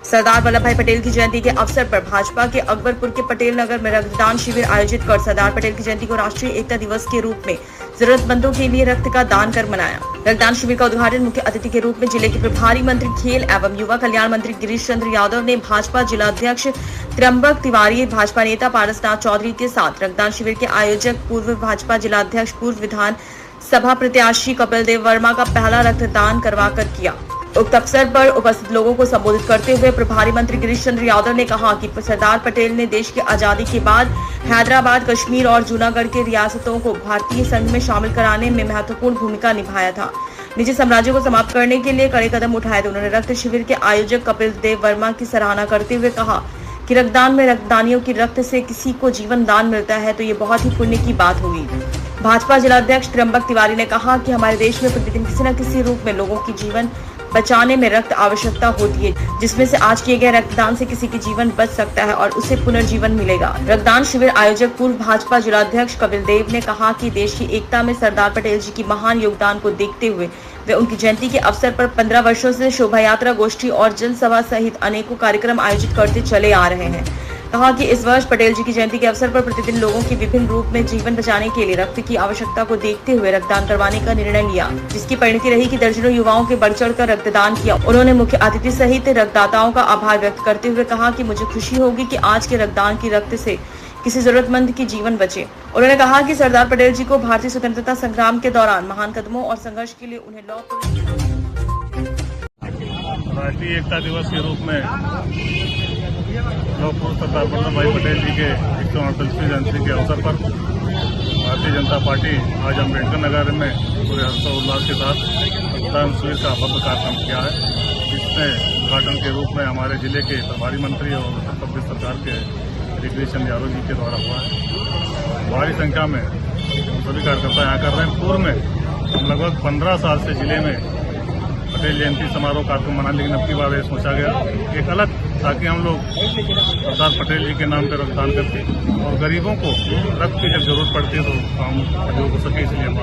सरदार वल्लभ भाई पटेल की जयंती के अवसर पर भाजपा के अकबरपुर के पटेल नगर में रक्तदान शिविर आयोजित कर सरदार पटेल की जयंती को राष्ट्रीय एकता दिवस के रूप में जरूरतमंदों के लिए रक्त का दान कर मनाया। रक्तदान शिविर का उद्घाटन मुख्य अतिथि के रूप में जिले के प्रभारी मंत्री खेल एवं युवा कल्याण मंत्री गिरीश चंद्र यादव ने भाजपा जिलाध्यक्ष त्र्यंबक तिवारी, भाजपा नेता पारसनाथ चौधरी के साथ रक्तदान शिविर के आयोजक पूर्व भाजपा जिलाध्यक्ष पूर्व विधान सभा प्रत्याशी कपिल देव वर्मा का पहला रक्तदान करवाकर किया। उक्त अवसर पर उपस्थित लोगों को संबोधित करते हुए प्रभारी मंत्री गिरीश चंद्र यादव ने कहा कि सरदार पटेल ने देश की आजादी के बाद हैदराबाद, कश्मीर और जूनागढ़ के रियासतों को भारतीय संघ में शामिल कराने में महत्वपूर्ण भूमिका निभाया था। निजी साम्राज्य को समाप्त करने के लिए कड़े कदम उठाए थे। उन्होंने रक्त शिविर के आयोजक कपिल देव वर्मा की सराहना करते हुए कहा कि रक्तदान में रक्तदानियों की रक्त से किसी को जीवन दान मिलता है तो ये बहुत ही पुण्य की बात होगी। भाजपा जिलाध्यक्ष त्र्यंबक तिवारी ने कहा कि हमारे देश में प्रतिदिन किसी न किसी रूप में लोगों की जीवन बचाने में रक्त आवश्यकता होती है, जिसमें से आज किए गए रक्तदान से किसी की जीवन बच सकता है और उसे पुनर्जीवन मिलेगा। रक्तदान शिविर आयोजक पूर्व भाजपा जिलाध्यक्ष कपिल देव ने कहा कि देश की एकता में सरदार पटेल जी की महान योगदान को देखते हुए वे उनकी जयंती के अवसर पर 15 वर्षों से शोभा यात्रा, गोष्ठी और जनसभा सहित अनेकों कार्यक्रम आयोजित करते चले आ रहे हैं। कहा कि इस वर्ष पटेल जी की जयंती के अवसर पर प्रतिदिन लोगों की विभिन्न रूप में जीवन बचाने के लिए रक्त की आवश्यकता को देखते हुए रक्तदान करवाने का निर्णय लिया, जिसकी परिणति रही कि दर्जनों युवाओं के बढ़ चढ़ कर रक्तदान किया। उन्होंने मुख्य अतिथि सहित रक्तदाताओं का आभार व्यक्त करते हुए कहा कि मुझे खुशी होगी कि आज के रक्तदान की रक्त से किसी जरूरतमंद की जीवन बचे। उन्होंने कहा कि सरदार पटेल जी को भारतीय स्वतंत्रता संग्राम के दौरान महान कदमों और संघर्ष के लिए उन्हें राष्ट्रीय एकता दिवस के रूप में लौह पुरुष सरदार वल्लभ भाई पटेल जी के 148वीं जयंती के अवसर पर भारतीय जनता पार्टी आज अम्बेडकर नगर में पूरे हर्षोल्लास के साथ रक्तदान शिविर का भव्य कार्यक्रम किया है, जिसमें उद्घाटन के रूप में हमारे जिले के प्रभारी मंत्री और उत्तर प्रदेश सरकार के गिरीश चंद्र यादव जी के द्वारा हुआ है। भारी संख्या में सभी कार्यकर्ता यहाँ कर रहे हैं। पूर्व में हम लगभग 15 साल से जिले में पटेल जयंती समारोह कार्यक्रम मना, लेकिन अब की बार ये सोचा गया एक अलग, ताकि हम लोग सरदार पटेल जी के नाम पर रक्तदान करते और गरीबों को रक्त की जब जरूरत पड़ती है तो काम हो सके, इसलिए हम